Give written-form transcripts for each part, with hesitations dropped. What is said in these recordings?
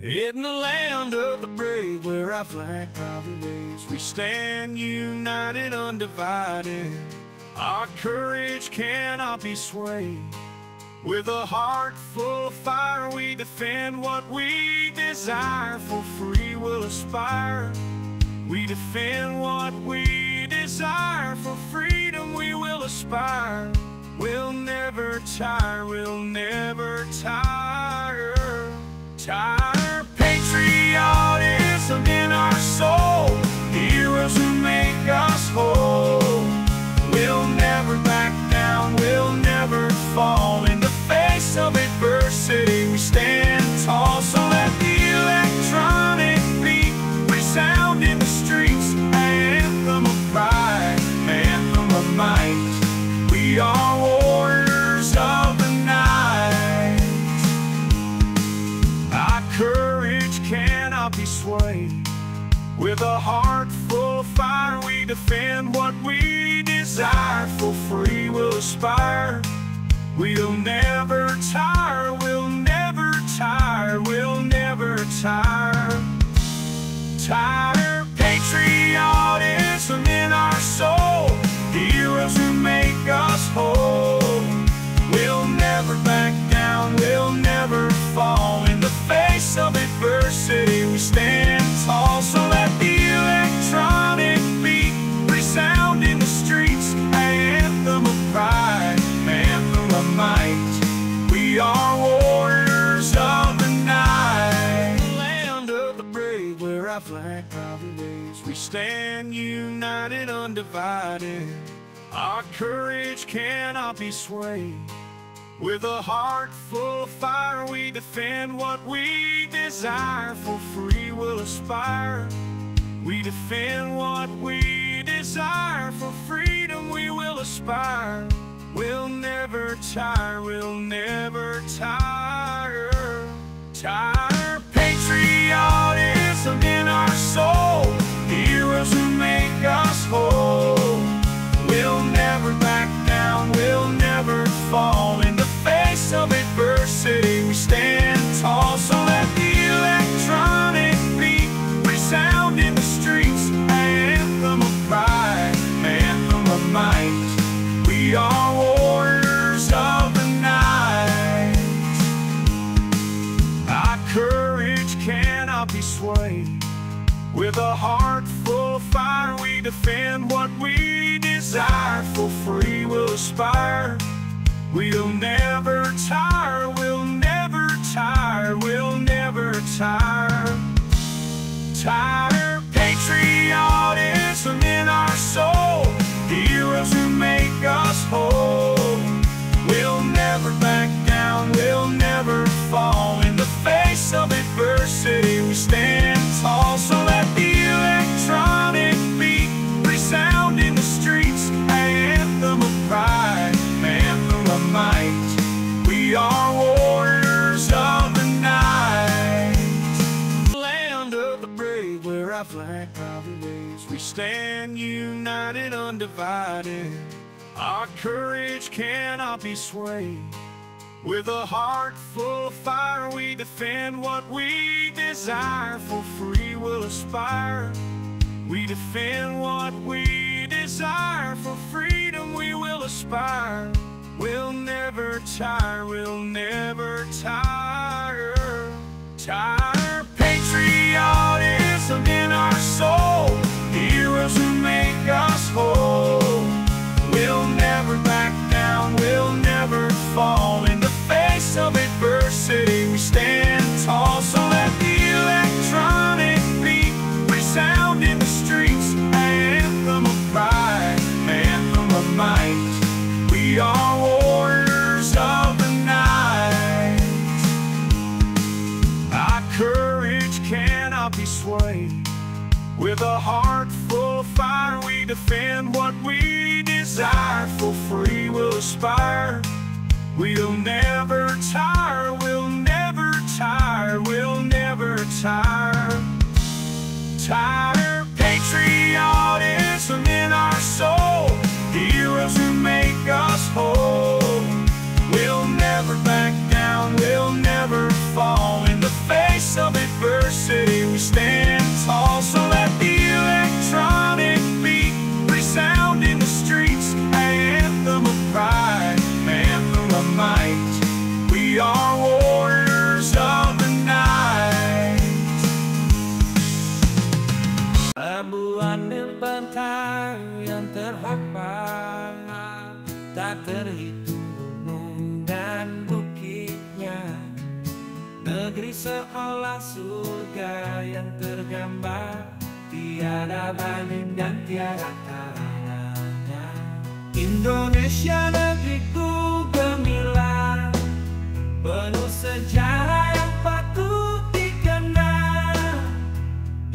In the land of the brave, where our flag proudly waves, we stand united, undivided. Our courage cannot be swayed. With a heart full of fire, we defend what we desire. For free we'll aspire. We defend what we desire. For freedom we will aspire. We'll never tire, we'll never tire. Tire patriotism in our soul, heroes who make us whole. We'll never back down, we'll never fall. In the face of adversity, we stand tall. So let the electronic beat resound in the streets. Anthem of pride, anthem of might. We are warriors of the night. Our courage cannot be swayed. With a heart full of fire, we defend what we desire. For free we'll aspire. We'll never tire, we'll never tire, we'll never tire. Tire patriotism in our soul, heroes who make us whole. We'll never back down, we'll never fall. In the face of adversity, we stand tall. So let the electronic beat resound in the streets. Anthem of pride, anthem of might. We are warriors of the night. Land of the brave, where our flag proudly waves, we stand united, undivided. Our courage cannot be swayed. With a heart full of fire, we defend what we desire. For free we'll aspire. We defend what we desire. For freedom we will aspire. We'll never tire, we'll never tire. Tire patriotism in our soul, heroes who make us whole. We'll never back down, we'll never fall. In the face of adversity, we stand tall. So let the electronic beat resound in the streets. Anthem of pride, anthem of might. We are warriors of the night. Our courage cannot be swayed. With a heart full of fire, we defend what we desire. For free we'll aspire. We'll never tire, we'll never tire, we'll never tire. Tire patriotism in our soul, heroes who make us whole. We'll never back down, we'll never fall. In the face of adversity, we stand tall. So let the electronic beat resound in the streets. Anthem of pride, anthem of might. We are warriors of the night. Land of the brave, where our flag proudly waves, we stand united, undivided. Our courage cannot be swayed. With a heart full of fire, we defend what we desire. For free we'll aspire. We defend what we desire. For freedom we will aspire. We'll never tire, we'll never tire. Tire patriotism in our soul, heroes who make us whole. We'll never back down, we'll never fall. In the face of adversity, we stand tall. So let the electronic beat resound in the streets. Anthem of pride, anthem of might. We are warriors of the night. Our courage cannot be swayed. With a heart full of fire, we defend what we desire. For free we'll aspire. We'll never tire, we'll never tire, we'll never tire. Tire patriotism in our soul, heroes who make us whole. We'll never back down, we'll never fall. In the face of adversity, seolah surga yang tergambar, tiada banding dan tiada tandingannya. Indonesia negeriku gemilang, penuh sejarah yang patut dikenang.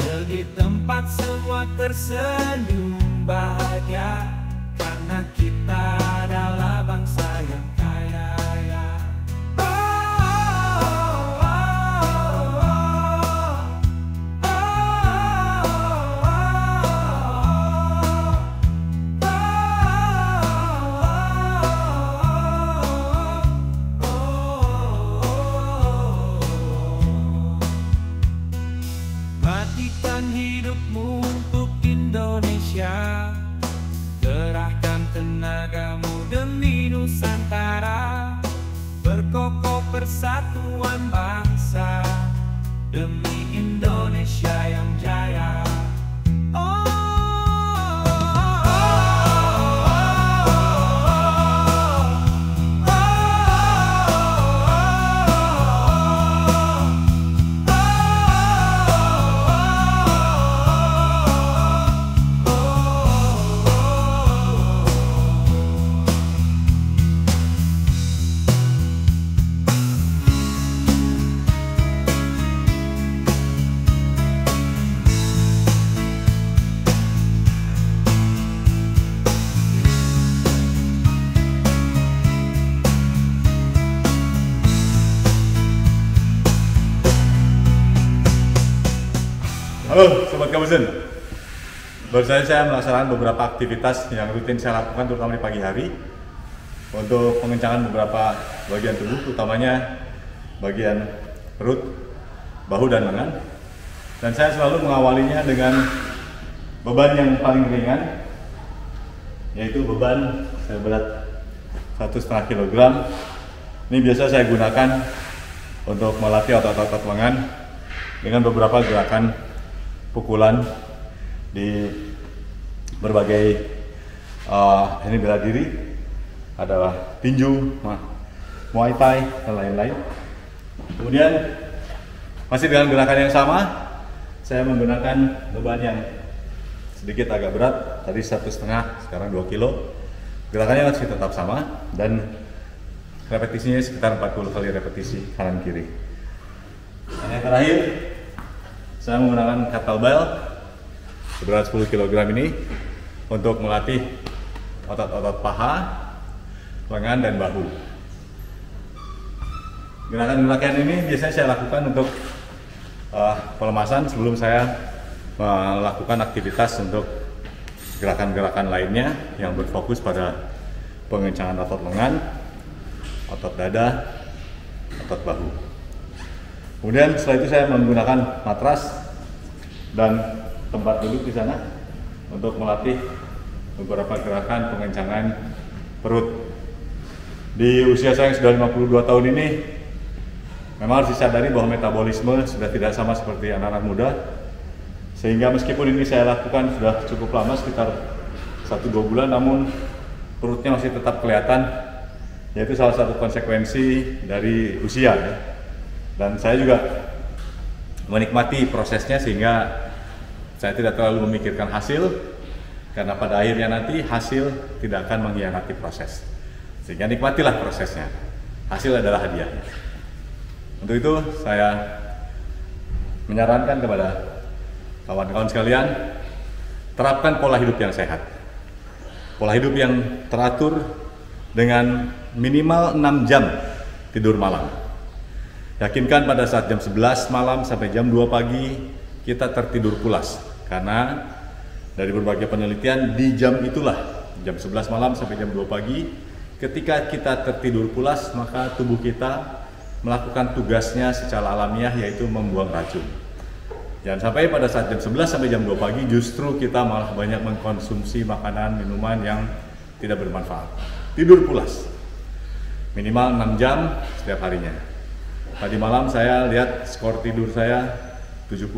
Jadi tempat semua tersenyum bahagia, karena kita adalah bangsa yang kaya. Matikan hidupmu untuk Indonesia, kerahkan tenagamu demi Nusantara, berkokoh persatuan bangsa demi Indonesia yang jaya. Halo Sobat Kabuzen, baru saja saya melaksanakan beberapa aktivitas yang rutin saya lakukan terutama di pagi hari untuk pengencangan beberapa bagian tubuh, utamanya bagian perut, bahu, dan lengan. Dan saya selalu mengawalinya dengan beban yang paling ringan, yaitu beban seberat 1,5 kg. Ini biasa saya gunakan untuk melatih otot-otot lengan dengan beberapa gerakan pukulan di berbagai ini bela diri, ada tinju, muay thai, dan lain-lain. Kemudian masih dengan gerakan yang sama, saya menggunakan beban yang sedikit agak berat, tadi 1,5, sekarang 2 kilo. Gerakannya masih tetap sama dan repetisinya sekitar 40 kali repetisi kanan kiri. Dan yang terakhir, saya menggunakan kettlebell seberat 10 kg ini untuk melatih otot-otot paha, lengan, dan bahu. Gerakan-gerakan ini biasanya saya lakukan untuk pelemasan sebelum saya melakukan aktivitas untuk gerakan-gerakan lainnya yang berfokus pada pengencangan otot lengan, otot dada, otot bahu. Kemudian setelah itu saya menggunakan matras dan tempat duduk di sana untuk melatih beberapa gerakan pengencangan perut. Di usia saya yang sudah 52 tahun ini, memang harus disadari bahwa metabolisme sudah tidak sama seperti anak-anak muda. Sehingga meskipun ini saya lakukan sudah cukup lama, sekitar 1-2 bulan, namun perutnya masih tetap kelihatan, yaitu salah satu konsekuensi dari usia ya. Dan saya juga menikmati prosesnya sehingga saya tidak terlalu memikirkan hasil, karena pada akhirnya nanti hasil tidak akan mengkhianati proses. Sehingga nikmatilah prosesnya, hasil adalah hadiahnya. Untuk itu saya menyarankan kepada kawan-kawan sekalian, terapkan pola hidup yang sehat. Pola hidup yang teratur dengan minimal 6 jam tidur malam. Yakinkan pada saat jam 11 malam sampai jam 2 pagi kita tertidur pulas. Karena dari berbagai penelitian di jam itulah, jam 11 malam sampai jam 2 pagi, ketika kita tertidur pulas maka tubuh kita melakukan tugasnya secara alamiah, yaitu membuang racun. Jangan sampai pada saat jam 11 sampai jam 2 pagi justru kita malah banyak mengkonsumsi makanan, minuman yang tidak bermanfaat. Tidur pulas minimal 6 jam setiap harinya. Tadi malam saya lihat skor tidur saya 75,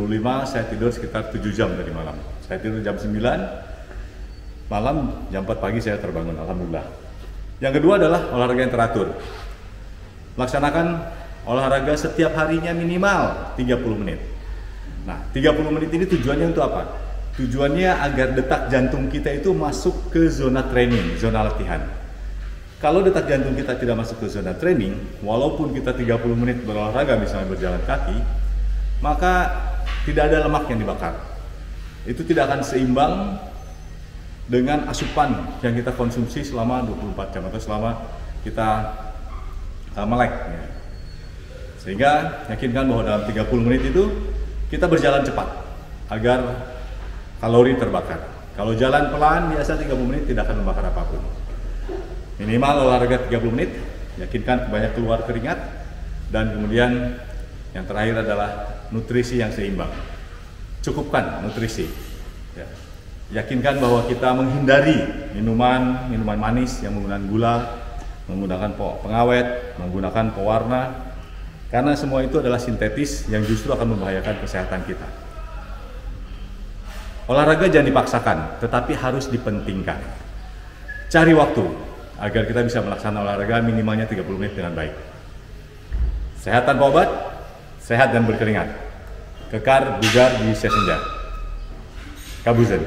saya tidur sekitar 7 jam tadi malam. Saya tidur jam 9 malam, jam 4 pagi saya terbangun, alhamdulillah. Yang kedua adalah olahraga yang teratur. Laksanakan olahraga setiap harinya minimal 30 menit. Nah, 30 menit ini tujuannya untuk apa? Tujuannya agar detak jantung kita itu masuk ke zona training, zona latihan. Kalau detak jantung kita tidak masuk ke zona training, walaupun kita 30 menit berolahraga, misalnya berjalan kaki, maka tidak ada lemak yang dibakar. Itu tidak akan seimbang dengan asupan yang kita konsumsi selama 24 jam atau selama kita melek. Sehingga yakinkan bahwa dalam 30 menit itu kita berjalan cepat agar kalori terbakar. Kalau jalan pelan biasa 30 menit tidak akan membakar apapun. Minimal olahraga 30 menit, yakinkan banyak keluar keringat, dan kemudian yang terakhir adalah nutrisi yang seimbang. Cukupkan nutrisi. Ya. Yakinkan bahwa kita menghindari minuman manis yang menggunakan gula, menggunakan pengawet, menggunakan pewarna, karena semua itu adalah sintetis yang justru akan membahayakan kesehatan kita. Olahraga jangan dipaksakan, tetapi harus dipentingkan. Cari waktu agar kita bisa melaksanakan olahraga minimalnya 30 menit dengan baik. Sehat tanpa obat, sehat dan berkeringat. Kekar, bugar di usia senja. Kabuzen.